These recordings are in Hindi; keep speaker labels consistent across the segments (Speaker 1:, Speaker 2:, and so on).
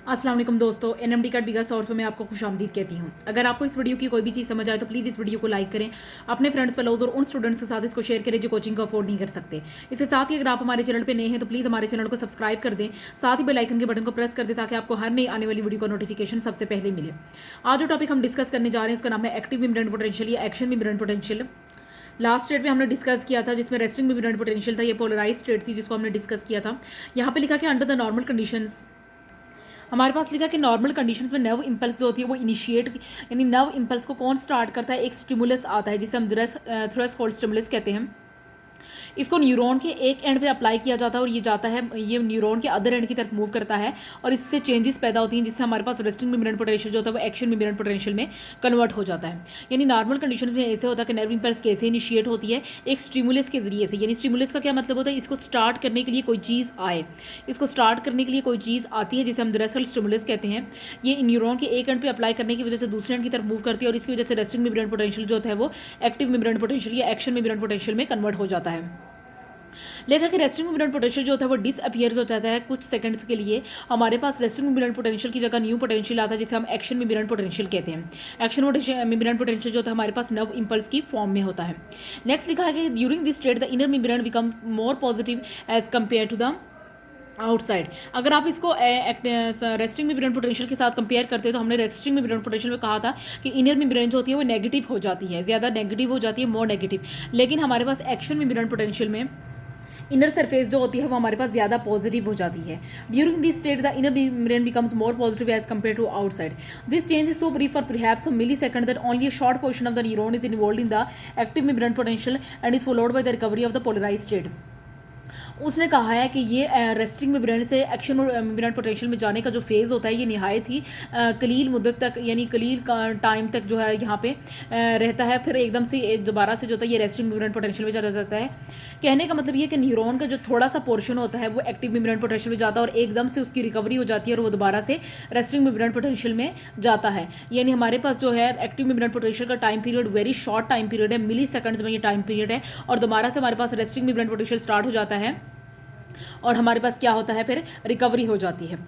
Speaker 1: अस्सलाम वालेकुम दोस्तों, एनएमडी का बिगा सोर्स में मैं आपको खुशामदीद कहती हूँ। अगर आपको इस वीडियो की कोई भी चीज़ समझ आए तो प्लीज़ इस वीडियो को लाइक करें, अपने फ्रेंड्स फेलोज और उन स्टूडेंट्स के साथ इसको शेयर करें जो कोचिंग को अफोर्ड नहीं कर सकते। इसके साथ ही अगर आप हमारे चैनल पर नए हैं तो प्लीज़ हमारे चैनल को सब्सक्राइब कर दें, साथ ही बेल आइकन के बटन को प्रेस कर दें ताकि आपको हर नई आने वाली वीडियो का नोटिफिकेशन सबसे पहले मिले। आज जो टॉपिक हम डिस्कस करने जा रहे हैं उसका नाम है एक्टिव मिम्ब्रेन पोटेंशियल या action membrane potential. Last state में हमने डिस्कस किया था जिसमें रेस्टिंग मिम्ब्रेन पोटेंशियल था, ये पोलराइज स्टेट थी जिसको हमने डिस्कस किया था। यहाँ पे लिखा कि अंडर द नॉर्मल कंडीशंस, हमारे पास लिखा कि नॉर्मल कंडीशंस में नर्व इंपल्स जो होती है वो इनिशिएट, यानी नर्व इंपल्स को कौन स्टार्ट करता है, एक स्टिमुलस आता है जिसे हम थ्रेशोल्ड स्टिमुलस कहते हैं। इसको न्यूरॉन के एक एंड पे अप्लाई किया जाता है और ये जाता है, ये न्यूरॉन के अदर एंड की तरफ मूव करता है और इससे चेंजेस पैदा होती हैं जिससे हमारे पास रेस्टिंग मिम्ब्रेन पोटेंशियल जो होता है वो एक्शन मिम्ब्रेन पोटेंशियल में कन्वर्ट हो जाता है। यानी नॉर्मल कंडीशन में ऐसे होता है कि नर्व इंपल्स कैसे इनिशिएट होती है, एक स्टिमुलस के जरिए से। यानी स्टिमुलस का क्या मतलब होता है, इसको स्टार्ट करने के लिए कोई चीज़ आए, इसको स्टार्ट करने के लिए कोई चीज़ आती है जिसे हम थ्रेशोल्ड स्टिमुलस कहते हैं। ये न्यूरॉन के एक एंड पे अप्लाई करने की वजह से दूसरे एंड की तरफ मूव करती है और इसकी वजह से रेस्टिंग मिम्ब्रेन पोटेंशियल जो होता है वो एक्टिव मिम्ब्रेन पोटेंशियल या एक्शन मिम्ब्रेन पोटेंशियल में कन्वर्ट हो जाता है। लेखा कि रेस्टिंग मिम्ब्रेन पोटेंशियल जो होता है वो डिसअपियर्स हो जाता है कुछ सेकंड्स के लिए। हमारे पास रेस्टिंग मिम्ब्रेन पोटेंशियल की जगह न्यू पोटेंशियल आता है जिसे हम एक्शन मिम्ब्रेन पोटेंशियल कहते हैं। एक्शन मिम्ब्रेन पोटेंशियल जो होता है हमारे पास नर्व इंपल्स की फॉर्म में होता है। नेक्स्ट लिखा है कि during this state the inner membrane become more positive as compare to the outside. अगर आप इसको रेस्टिंग मिम्ब्रेन पोटेंशियल के साथ कंपेयर करते हैं तो हमने रेस्टिंग मिम्ब्रेन पोटेंशियल में कहा था कि इनर मिम्ब्रेन जो होती है वो नेगेटिव हो जाती है, ज़्यादा नेगेटिव हो जाती है, मोर नेगेटिव। लेकिन हमारे पास एक्शन मिम्ब्रेन पोटेंशियल में इनर सरफेस जो होती है वो हमारे पास ज़्यादा पॉजिटिव हो जाती है। During this state the inner membrane becomes more positive as compare to outside. This change is so brief for perhaps a millisecond that only a short portion of the neuron is involve in the active membrane potential and is followed by the recovery of the polarise state. उसने कहा है कि ये रेस्टिंग मिम्ब्रेन से एक्शन मिम्ब्रेन पोटेंशियल में जाने का जो फेज़ होता है ये निहायत ही कलील मुद्दत तक, यानी कलील टाइम तक जो है यहाँ पे रहता है, फिर एकदम से दोबारा से जो होता है ये रेस्टिंग मिम्ब्रेन पोटेंशियल में चला जाता है। कहने का मतलब ये कि न्यूरॉन का जो थोड़ा सा पोर्शन होता है वो एक्टिव मिम्ब्रेन पोटेंशियल में जाता है और एकदम से उसकी रिकवरी हो जाती है और वो दोबारा से रेस्टिंग मिम्ब्रेन पोटेंशियल में जाता है। यानी हमारे पास जो है एक्टिव मिम्ब्रेन पोटेंशियल का time period very short time period है, मिली सेकंड्स में ये टाइम पीरियड है और दोबारा से हमारे पास रेस्टिंग मिम्ब्रेन पोटेंशियल स्टार्ट हो जाता है और हमारे पास क्या होता है, फिर रिकवरी हो जाती है।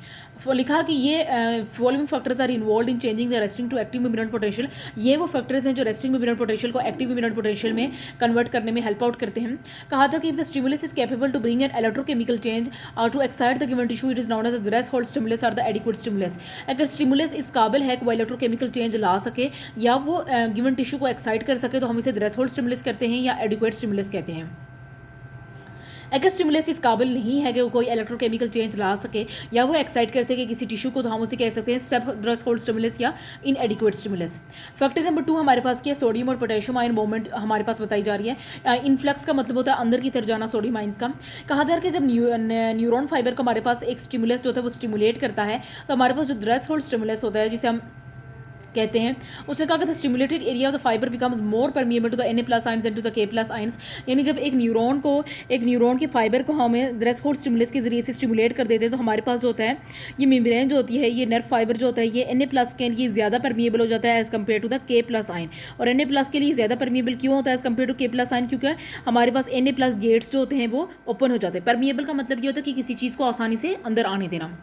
Speaker 1: लिखा कि ये following factors are involve in changing the resting to active membrane potential. ये वो फैक्टर्स हैं जो रेस्टिंग मिम्ब्रेन पोटेंशियल को एक्टिव मिम्ब्रेन पोटेंशियल में कन्वर्ट करने में हेल्प आउट करते हैं। कहा था कि if the stimulus is capable to bring an electrochemical change or to excite the given tissue it is known as the threshold stimulus or the adequate stimulus. अगर स्टिमुलस इस काबिल है कि वो इलेक्ट्रोकेमिकल चेंज ला सके या वो गिवन टिश्यू को एक्साइट कर सके तो हम इसे थ्रेशोल्ड स्टिमुलस कहते हैं या एडिक्वेट स्टिमुलस कहते हैं। अगर स्टिमुलस इस काबिल नहीं है कि वो कोई इलेक्ट्रोकेमिकल चेंज ला सके या वो एक्साइट कर सके किसी टिश्यू को तो हम उसे कह सकते हैं सब थ्रेशोल्ड स्टिमुलस या इनएडिक्वेट स्टिमुलस। फैक्टर नंबर 2 हमारे पास क्या, सोडियम और पोटेशियम आयन मूवमेंट हमारे पास बताई जा रही है। इनफ्लक्स का मतलब होता है अंदर की तरफ जाना सोडियम आयन्स का। कहा जा रहा है कि जब न्यूरॉन फाइबर को हमारे पास एक स्टिमुलस जो होता है वो स्टिमुलेट करता है तो हमारे पास जो थ्रेशोल्ड स्टिमुलस होता है जिसे हम कहते हैं, उसने कहा कि the stimulated area of the fibre becomes more permeable to the Na+ ions and to the K+ ions. यानी जब एक न्यूरॉन के फाइबर को हमें थ्रेशोल्ड स्टिमुलस के जरिए से स्टिमुलेट कर देते हैं तो हमारे पास जो होता है ये मेम्ब्रेन जो होती है, ये नर्व फाइबर जो होता है ये Na+ के लिए ज़्यादा परमिएबल हो जाता है as compare to the K+ ion. और Na+ के लिए ज़्यादा परमिएबल क्यों होता है as compare to K+ ion, क्योंकि हमारे पास Na+ गेट्स जो होते हैं वो ओपन हो जाते हैं। परमिएबल का मतलब ये होता है कि किसी चीज़ को आसानी से अंदर आने देना।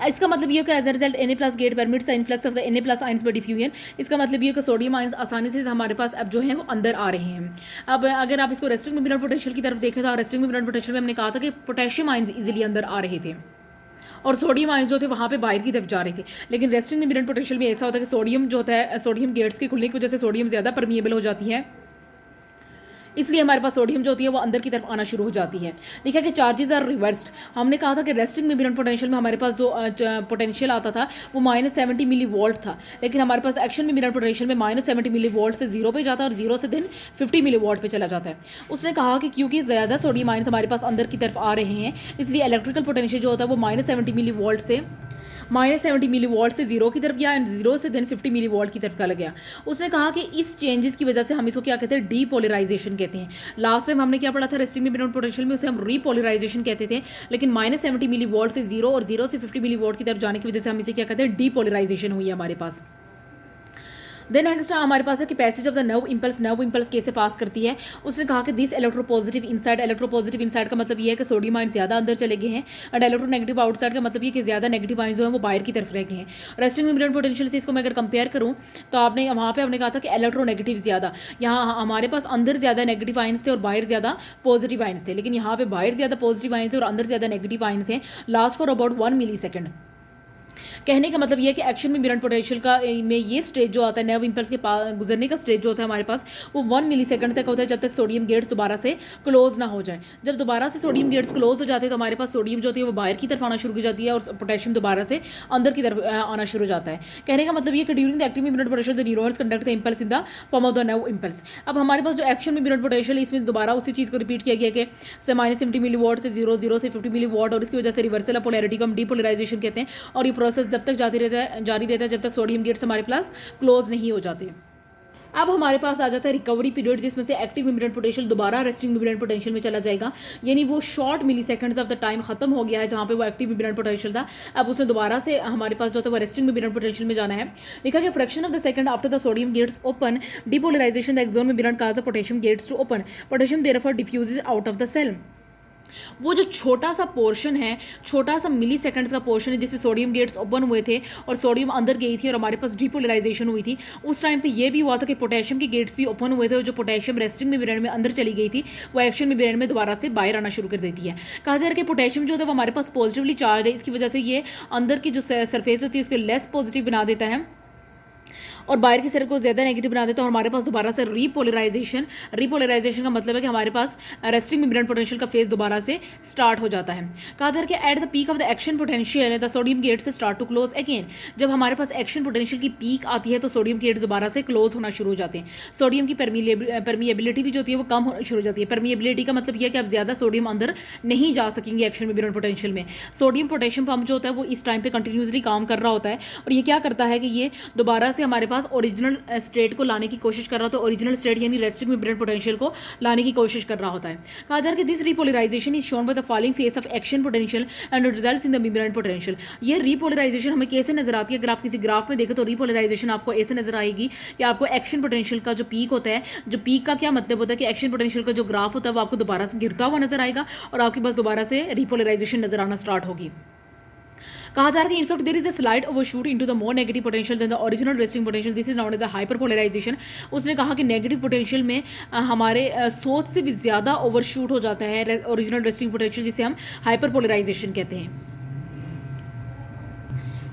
Speaker 1: इसका मतलब ये कि as a result Na+ gate permits the influx of the Na+ ions by diffusion. इसका मतलब ये कि सोडियम आयंस आसानी से हमारे पास अब जो है वो अंदर आ रहे हैं। अब अगर आप इसको रेस्टिंग मिम्ब्रेन पोटेंशियल की तरफ देखें तो रेस्टिंग मिम्ब्रेन पोटेंशियल में हमने कहा था कि पोटेशियम आयंस इजीली अंदर आ रहे थे और सोडियम आयंस जो थे वहाँ पे बाहर की तरफ जा रहे थे। लेकिन रेस्टिंग मिम्ब्रेन पोटेंशियल में ऐसा होता है कि सोडियम जो होता है, सोडियम गेट्स के खुलने की वजह से सोडियम ज़्यादा परमिएबल हो जाती है, इसलिए हमारे पास सोडियम जो होती है वो अंदर की तरफ आना शुरू हो जाती है। लिखा कि चार्जेस आर रिवर्स्ड। हमने कहा था कि रेस्टिंग मिम्ब्रेन पोटेंशियल में हमारे पास जो पोटेंशियल आता था वो -70 मिली वोल्ट था, लेकिन हमारे पास एक्शन मिम्ब्रेन पोटेंशियल में -70 मिली वोल्ट से 0 पे जाता है और 0 से देन 50 मिली वोल्ट पे चला जाता है। उसने कहा कि क्योंकि ज़्यादा सोडियम आयंस हमारे पास अंदर की तरफ आ रहे हैं इसलिए इलेक्ट्रिकल पोटेंशियल जो होता है वो -70 मिली वोल्ट से -70 मिली वोल्ट से 0 की तरफ गया एंड 0 से देन 50 मिली वोल्ट की तरफ चला गया। उसने कहा कि इस चेंजेस की वजह से हम इसको क्या कहते हैं, डीपोलराइजेशन कहते हैं। लास्ट टाइम हमने क्या पढ़ा था रेस्टिंग मिम्ब्रेन पोटेंशियल में, उसे हम रीपोलराइजेशन कहते थे, लेकिन -70 मिली वोल्ट से 0 और 0 से 50 मिली वोल्ट की तरफ जाने की वजह से हम इसे क्या कहते हैं, डीपोलराइजेशन हुई है हमारे पास। देन नेक्स्ट हमारे पास है कि passage of the nerve impulse कैसे पास करती है। उसने कहा कि दिस इलेक्ट्रोपॉजिटिव इनसाइड का मतलब ये है कि सोडियम आयन ज्यादा अंदर चले गए हैं, एंड इलेक्ट्रोनेगेटिव आउटसाइड का मतलब ये कि ज्यादा नेगेटिव आयन जो है वो बाहर की तरफ रह गए हैं। रेस्टिंग मेम्ब्रेन पोटेंशियल से इसको मैं अगर कंपेयर करूँ तो आपने वहाँ पे हमने कहा था कि इलेक्ट्रोनेगेटिव ज्यादा, यहाँ हमारे पास अंदर ज्यादा नेगेटिव आयन्स थे और बाहर ज्यादा पॉजिटिव आयन्स थे, लेकिन यहाँ पे बाहर ज्यादा पॉजिटिव आयन्स है और अंदर ज्यादा नेगेटिव आयन्स हैं। Last for about 1 millisecond. कहने का मतलब ये है कि एक्शन में मिरर पोटेंशियल का में ये स्टेज जो आता है नर्व इंपल्स के गुजरने का स्टेज जो होता है हमारे पास वो 1 मिली सेकंड तक होता है, जब तक सोडियम गेट्स दोबारा से क्लोज ना हो जाए। जब दोबारा से सोडियम गेट्स क्लोज हो जाते हैं तो हमारे पास सोडियम जो होती है वो बाहर की तरफ आना शुरू हो जाती है और पोटेशियम दोबारा से अंदर की तरफ आना शुरू हो जाता है। कहने का मतलब ये कि during the active mirror potential the neurons conduct the impulse in the form of the nerve impulse. अब हमारे पास जो एक्शन में मिरर पोटेंशियल इसमें दोबारा उसी चीज़ को रिपीट किया गया कि से -70 मिली वॉट से 0 से 50 मिली वॉट, और इसकी वजह से रिवर्सल ऑफ पोलैरिटी को हम डीपोलराइजेशन कहते हैं, और ये प्रोसेस जब तक जारी रहता है जब तक सोडियम गेट्स हमारे पास क्लोज नहीं हो जाते। अब हमारे पास आ जाता है रिकवरी पीरियड, जिसमें से एक्टिव मेम्ब्रेन पोटेंशियल दोबारा रेस्टिंग मेम्ब्रेन पोटेंशियल में चला जाएगा, यानी वो short milliseconds of the time खत्म हो गया है जहां पे वो एक्टिव मेम्ब्रेन पोटेंशियल था। अब उसने दोबारा से हमारे पास जो था वो रेस्टिंग मेम्ब्रेन पोटेंशियल में जाना है। लिखा गया fraction of the second after the sodium gates open depolarisation the axon membrane cause the potassium gates to open, potassium therefore diffuses out of the cell. वो जो छोटा सा पोर्शन है, छोटा सा मिली सेकंड्स का पोर्शन है जिसमें सोडियम गेट्स ओपन हुए थे और सोडियम अंदर गई थी और हमारे पास डीपोलराइजेशन हुई थी, उस टाइम पे ये भी हुआ था कि पोटेशियम के गेट्स भी ओपन हुए थे और जो पोटेशियम रेस्टिंग मेम्ब्रेन में अंदर चली गई थी वो एक्शन मेम्ब्रेन में दोबारा से बाहर आना शुरू कर देती है। कहा जा रहा है कि पोटेशियम जो था वो हमारे पास पॉजिटिवली चार्ज है, इसकी वजह से ये अंदर की जो सरफेस होती है उसको लेस पॉजिटिव बना देता है और बाहर की सरफ को ज़्यादा नेगेटिव बना देता है और हमारे पास दोबारा से रीपोलराइजेशन का मतलब है कि हमारे पास रेस्टिंग मेम्ब्रेन पोटेंशियल का फेज दोबारा से स्टार्ट हो जाता है। कहा जा रहा है कि at the peak of the action potential the sodium gate से स्टार्ट टू क्लोज अगेन। जब हमारे पास एक्शन पोटेंशियल की पीक आती है तो सोडियम गेट्स दोबारा से क्लोज होना शुरू हो जाते हैं। सोडियम की परमिएबिलिटी भी जो होती है वो कम होना शुरू हो जाती है। परमिएबिलिटी का मतलब यह है कि आप ज़्यादा सोडियम अंदर नहीं जा सकेंगे एक्शन मेम्ब्रेन पोटेंशियल में। सोडियम पोटेशियम पंप जो होता है वो इस टाइम पे कंटिन्यूसली काम कर रहा होता है और ये क्या करता है कि ये दोबारा से हमारे पास ओरिजिनल स्टेट को लाने की कोशिश कर रहा होता है, ओरिजिनल स्टेट यानी रेस्टिंग मेम्ब्रेन पोटेंशियल को लाने की कोशिश कर रहा होता है। कहा जा रहा है कि this repolarisation is shown by the following face of action potential and results in the membrane potential. ये रीपोलराइजेशन हमें कैसे नजर आती है, अगर आप किसी ग्राफ में देखें तो रीपोलराइजेशन आपको ऐसे नजर आएगी कि आपको एक्शन पोटेंशियल का जो पीक होता है, जो पीक का क्या मतलब होता है कि एक्शन पोटेंशियल का जो ग्राफ होता है वो आपको दोबारा से गिरता हुआ नजर आएगा और आपके पास दोबारा से रीपोलराइजेशन नजर आना स्टार्ट होगी। कहा जा रहा है कि in fact there is a slide overshoot into the more negative potential than the original resting potential, this is known as a hyperpolarisation. उसने कहा कि नेगेटिव पोटेंशियल में हमारे सोच से भी ज़्यादा ओवरशूट हो जाता है ओरिजिनल रेस्टिंग पोटेंशियल, जिसे हम हाइपरपोलराइजेशन कहते हैं।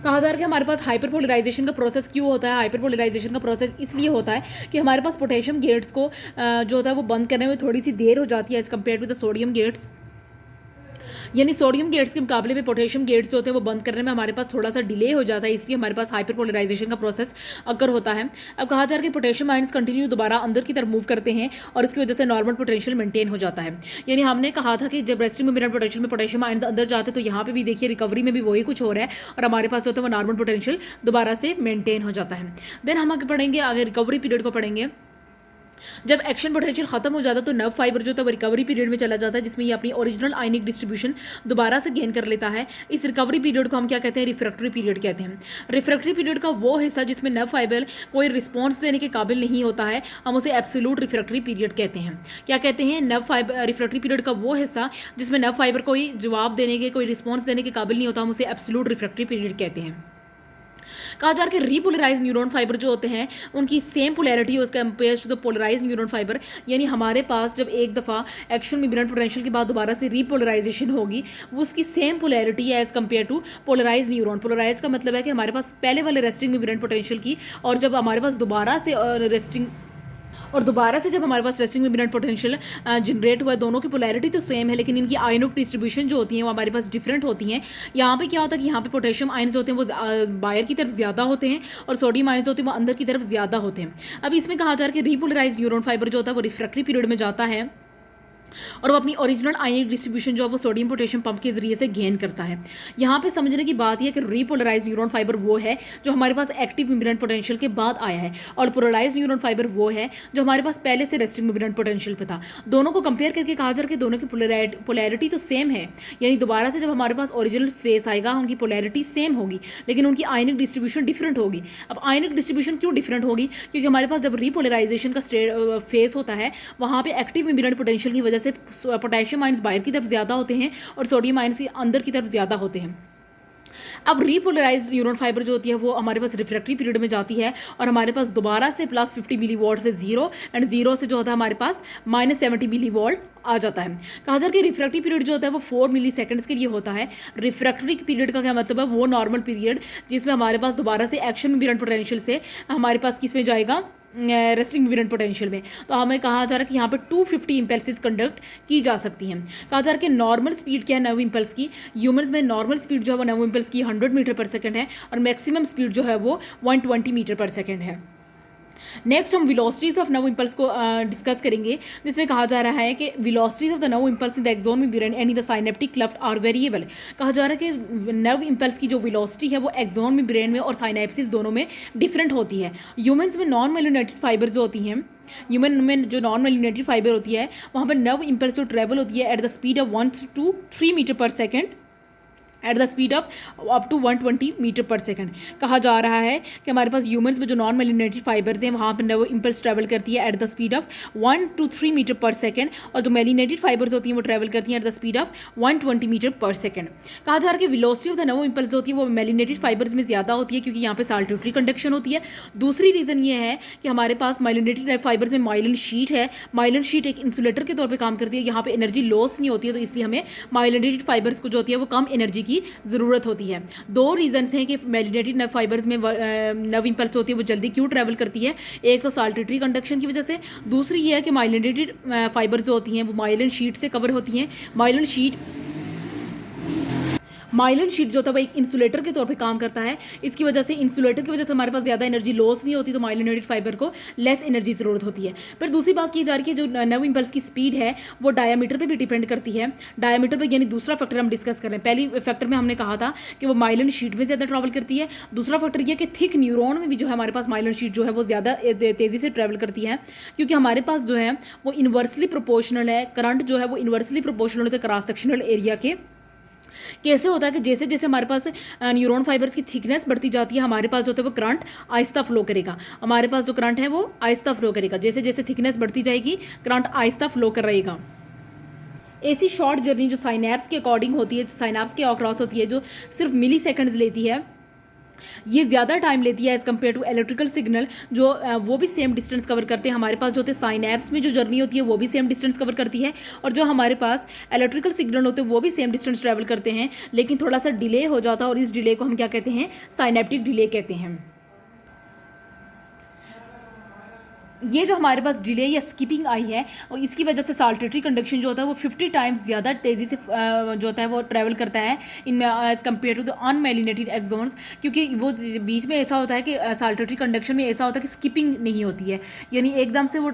Speaker 1: कहा जा रहा है कि हमारे पास हाइपरपोलराइजेशन का प्रोसेस क्यों होता है। हाइपरपोलराइजेशन का प्रोसेस इसलिए होता है कि हमारे पास पोटेशियम गेट्स को जो होता है वो बंद करने में थोड़ी सी देर हो जाती है as compare to the sodium gates, यानी सोडियम गेट्स के मुकाबले में पोटेशियम गेट्स जो होते हैं वो बंद करने में हमारे पास थोड़ा सा डिले हो जाता है, इसलिए हमारे पास हाइपरपोलराइजेशन का प्रोसेस अकर होता है। अब कहा जा रहा है कि पोटेशियम आयंस कंटिन्यू दोबारा अंदर की तरफ मूव करते हैं और इसकी वजह से नॉर्मल पोटेंशियल मेंटेन हो जाता है। यानी हमने कहा था कि जब रेस्टिंग मेम्ब्रेन पोटेंशियल में पोटेशियम आयंस अंदर जाते हैं तो यहाँ पे भी देखिए रिकवरी में भी वही कुछ हो रहा है और हमारे पास जो होता है वो नॉर्मल पोटेंशियल दोबारा से मेंटेन हो जाता है। देन हम आगे पढ़ेंगे, आगे रिकवरी पीरियड को पढ़ेंगे। जब एक्शन पोटेंशियल खत्म हो जाता है तो नर्व फाइबर जो था वो रिकवरी पीरियड में चला जाता है, जिसमें ये अपनी ओरिजिनल आयनिक डिस्ट्रीब्यूशन दोबारा से गेन कर लेता है। इस रिकवरी पीरियड को हम क्या कहते हैं, रिफ्रैक्टरी पीरियड कहते हैं। रिफ्रैक्टरी पीरियड का वो हिस्सा जिसमें नर्व फाइबर कोई रिस्पॉन्स देने के काबिल नहीं होता है, हम उसे एब्सोल्यूट रिफ्रैक्टरी पीरियड कहते हैं। क्या कहते हैं, नर्व फाइबर रिफ्रैक्टरी पीरियड का वो हिस्सा जिसमें नर्व फाइबर कोई जवाब देने के, कोई रिस्पॉन्स देने के काबिल नहीं होता, हम उसे एब्सोल्यूट रिफ्रैक्टरी पीरियड कहते हैं। कहा जा रहा है कि रीपोलराइज न्यूरॉन फाइबर जो होते हैं उनकी सेम पोलैरिटी है compare to the polarise neuron fibre, यानी हमारे पास जब एक दफ़ा एक्शन मेम्ब्रेन पोटेंशियल के बाद दोबारा से रीपोलराइजेशन होगी वो उसकी सेम पोलैरिटी है as compare to polarise neuron. Polarise का मतलब है कि हमारे पास पहले वाले रेस्टिंग मेम्ब्रेन पोटेंशियल की और जब हमारे पास दोबारा से जब हमारे पास रेस्टिंग मेम्ब्रेन पोटेंशियल जनरेट हुआ है, दोनों की पोलैरिटी तो सेम है लेकिन इनकी आयनिक डिस्ट्रीब्यूशन जो होती है वो हमारे पास डिफरेंट होती हैं। यहाँ पे क्या होता है कि यहाँ पे पोटेशियम आयन्स होते हैं वो बाहर की तरफ ज़्यादा होते हैं और सोडियम आयन्स होते हैं वो अंदर की तरफ ज़्यादा होते हैं। अब इसमें कहा जा रहा है कि रीपोलराइज न्यूरॉन फाइबर जो होता है वो रिफ्रैक्टरी पीरियड में जाता है और वो अपनी ओरिजिनल आयनिक डिस्ट्रीब्यूशन जो है वो सोडियम पोटेशियम पंप के जरिए से गेन करता है। यहाँ पे समझने की बात यह है कि रीपोलराइज न्यूरॉन फाइबर वो है जो हमारे पास एक्टिव मिम्ब्रेन पोटेंशियल के बाद आया है, और पोलराइज न्यूरॉन फाइबर वो है जो हमारे पास पहले से रेस्टिंग मिम्ब्रेन पोटेंशियल पे था। दोनों को कंपेयर करके कहा जा रहा है कि दोनों की पोलैरिटी तो सेम है, यानी दोबारा से जब हमारे पास ओरिजिनल फेस आएगा उनकी पोलैरिटी सेम होगी, लेकिन उनकी आयनिक डिस्ट्रीब्यूशन डिफरेंट होगी। अब आयनिक डिस्ट्रीब्यूशन क्यों डिफरेंट होगी? क्योंकि हमारे पास जब रीपोलराइजेशन का फेस होता है वहाँ पे एक्टिव मिम्ब्रेन पोटेंशियल की वजह से पोटेशियम आयंस बाहर की तरफ ज़्यादा होते हैं और सोडियम आयंस अंदर की तरफ ज़्यादा होते हैं। अब रीपोलराइज्ड न्यूरॉन फाइबर जो होती है वो हमारे पास रिफ्रैक्टरी पीरियड में जाती है और हमारे पास दोबारा से +50 मिली वॉल्ट से जीरो, एंड जीरो से जो होता है हमारे पास -70 मिली वॉल्ट आ जाता है। कहा जा रहा है कि रिफ्रैक्टरी पीरियड जो होता है वो 4 मिली सेकेंड्स के लिए होता है। रिफ्रैक्टरी पीरियड का क्या मतलब है? वो नॉर्मल पीरियड जिसमें हमारे पास दोबारा से एक्शन मिम्ब्रेन पोटेंशियल से हमारे पास किस में जाएगा? रेस्टिंग मिम्ब्रेन पोटेंशियल में। तो हमें कहा जा रहा है कि यहाँ पे 250 इम्पल्सेस कंडक्ट की जा सकती हैं। कहा जा रहा है कि नॉर्मल स्पीड क्या है नर्व इम्पल्स की? ह्यूमंस में नॉर्मल स्पीड जो है वो नर्व इम्पल्स की 100 मीटर पर सेकंड है और मैक्सिमम स्पीड जो है वो 120 मीटर पर सेकंड है। नेक्स्ट हम वेलोसिटीज ऑफ नर्व इम्पल्स को डिस्कस करेंगे, जिसमें कहा जा रहा है कि velocities of the nerve impulse in the axon membrane and in the synaptic cleft are variable. कहा जा रहा है कि नर्व इम्पल्स की जो वेलोसिटी है वो एक्सोन मेम्ब्रेन में और साइनेप्सिस दोनों में डिफरेंट होती है। ह्यूमंस में नॉन मेलिनेटेड फाइबर जो होती हैं, ह्यूमन में जो नॉन मेलिनेटेड फाइबर होती है वहाँ पर नर्व इम्पल्स जो ट्रेवल होती है at the speed of 1 to 3 metre per second at the speed of up to 120 metre per second. कहा जा रहा है कि हमारे पास ह्यूमंस में जो नॉन मेलिनेटेड फाइबर्स हैं वहाँ पर नर्व इम्पल्स ट्रैवल करती है at the speed of 1 to 3 metre per second, और जो मेलिनेटेड फाइबर्स होती हैं वो ट्रैवल करती हैं at the speed of 120 metre per second. कहा जा रहा है कि velocity of the nerve impulse होती है वो मेलिनेटेड फाइबर्स में ज़्यादा होती है क्योंकि यहाँ पे साल्टेटरी कंडक्शन होती है। दूसरी रीज़न ये है कि हमारे पास मेलिनेटेड फाइबर्स में माइलिन शीट है। माइलिन शीट एक इंसुलेटर के तौर पर काम करती है, यहाँ पे एनर्जी लॉस नहीं होती है, तो इसलिए हमें माइलिनेटेड फाइबर्स को जो होती है वो कम एनर्जी की ज़रूरत होती है। दो रीजंस हैं कि मेलिनेटेड नर्व फाइबर्स में नर्व इम्पल्स होती है वो जल्दी क्यों ट्रैवल करती है। एक तो साल्टेटरी कंडक्शन की वजह से, दूसरी ये है कि माइलिनेटेड फाइबर्स जो होती हैं वो माइलिन शीट से कवर होती हैं। माइलिन शीट जो होता है वो एक इंसुलेटर के तौर पे काम करता है। इसकी वजह से इंसुलेटर की वजह से हमारे पास ज़्यादा एनर्जी लॉस नहीं होती, तो माइलिनेटेड फाइबर को लेस एनर्जी ज़रूरत होती है। फिर दूसरी बात की जा रही है जो नर्व इम्पल्स की स्पीड है वो डायमीटर पे भी डिपेंड करती है। डायमीटर पे यानी दूसरा फैक्टर हम डिस्कस कर रहे हैं। पहली फैक्टर में हमने कहा था कि वो माइलिन शीट में ज़्यादा ट्रैवल करती है। दूसरा फैक्टर ये कि थिक न्यूरॉन में भी जो है हमारे पास माइलिन शीट जो है वो ज़्यादा तेज़ी से ट्रैवल करती है, क्योंकि हमारे पास जो है वो इन्वर्सली प्रोपोर्शनल है। करंट जो है वो इन्वर्सली प्रोपोर्शनल होता है क्रॉस सेक्शनल एरिया के। कैसे होता है कि जैसे जैसे हमारे पास न्यूरॉन फाइबर्स की थिकनेस बढ़ती जाती है हमारे पास जो होता है वो करंट आहिस्ता फ्लो करेगा। हमारे पास जो करंट है वो आहिस्ता फ्लो करेगा, जैसे जैसे थिकनेस बढ़ती जाएगी करंट आहिस्ता फ्लो कर रहेगा। ऐसी शॉर्ट जर्नी जो साइनैप्स के अकॉर्डिंग होती है, साइनैप्स के अक्रॉस होती है, जो सिर्फ मिली सेकेंड्स लेती है, ये ज़्यादा टाइम लेती है as compare to electrical signal जो वो भी सेम डिस्टेंस कवर करते हैं। हमारे पास जो होते हैं साइनैप्स में जो जर्नी होती है वो भी सेम डिस्टेंस कवर करती है, और जो हमारे पास इलेक्ट्रिकल सिग्नल होते हैं वो भी सेम डिस्टेंस ट्रैवल करते हैं, लेकिन थोड़ा सा डिले हो जाता है, और इस डिले को हम क्या कहते हैं? साइनेप्टिक डिले कहते हैं। ये जो हमारे पास डिले या स्किपिंग आई है और इसकी वजह से साल्टेटरी कंडक्शन जो होता है वो 50 टाइम्स ज़्यादा तेज़ी से जो होता है वो ट्रैवल करता है in as compare to the unmyelinated axons, क्योंकि वो बीच में ऐसा होता है कि साल्टेटरी कंडक्शन में ऐसा होता है कि स्किपिंग नहीं होती है, यानी एकदम से वो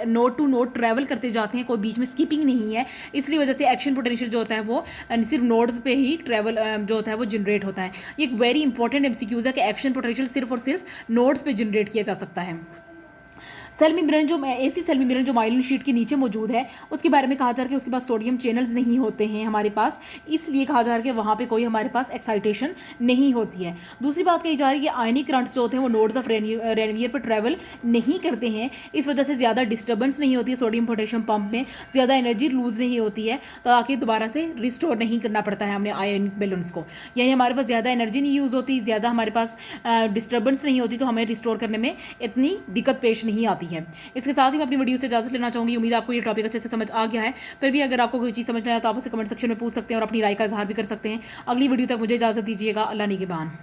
Speaker 1: नोड टू नोड ट्रैवल करते जाते हैं, कोई बीच में स्किपिंग नहीं है। इसलिए वजह से एक्शन पोटेंशियल जो होता है वो सिर्फ नोड्स पे ही ट्रैवल जो होता है वो जनरेट होता है। ये एक वेरी इंपॉर्टेंट एमसीक्यूज है कि एक्शन पोटेंशियल सिर्फ और सिर्फ नोड्स पे जनरेट किया जा सकता है। सेल मेम्ब्रेन जो ऐसी सेल मेम्ब्रेन जो माइलिन शीट के नीचे मौजूद है उसके बारे में कहा जा रहा है कि उसके पास सोडियम चैनल्स नहीं होते हैं हमारे पास, इसलिए कहा जा रहा है कि वहाँ पे कोई हमारे पास एक्साइटेशन नहीं होती है। दूसरी बात कही जा रही है कि आयनिक करंट्स जो होते हैं वो नोड्स ऑफ रेनवियर पर ट्रैवल नहीं करते हैं, इस वजह से ज़्यादा डिस्टर्बेंस नहीं होती है सोडियम पोटेशियम पंप में, ज़्यादा एनर्जी लूज नहीं होती है, तो आके दोबारा से रिस्टोर नहीं करना पड़ता है हमने आयनिक बैलेंस को, यानी हमारे पास ज़्यादा एनर्जी नहीं यूज़ होती, ज़्यादा हमारे पास डिस्टर्बेंस नहीं होती, तो हमें रिस्टोर करने में इतनी दिक्कत पेश नहीं आती है। इसके साथ ही मैं अपनी वीडियो से इजाजत लेना चाहूँगी। उम्मीद आपको ये टॉपिक अच्छे से समझ आ गया है। फिर भी अगर आपको कोई चीज़ समझ नहीं आया तो आप उसे कमेंट सेक्शन में पूछ सकते हैं और अपनी राय का इजहार भी कर सकते हैं। अगली वीडियो तक मुझे इजाज़त दीजिएगा। अल्लाह निगहबान।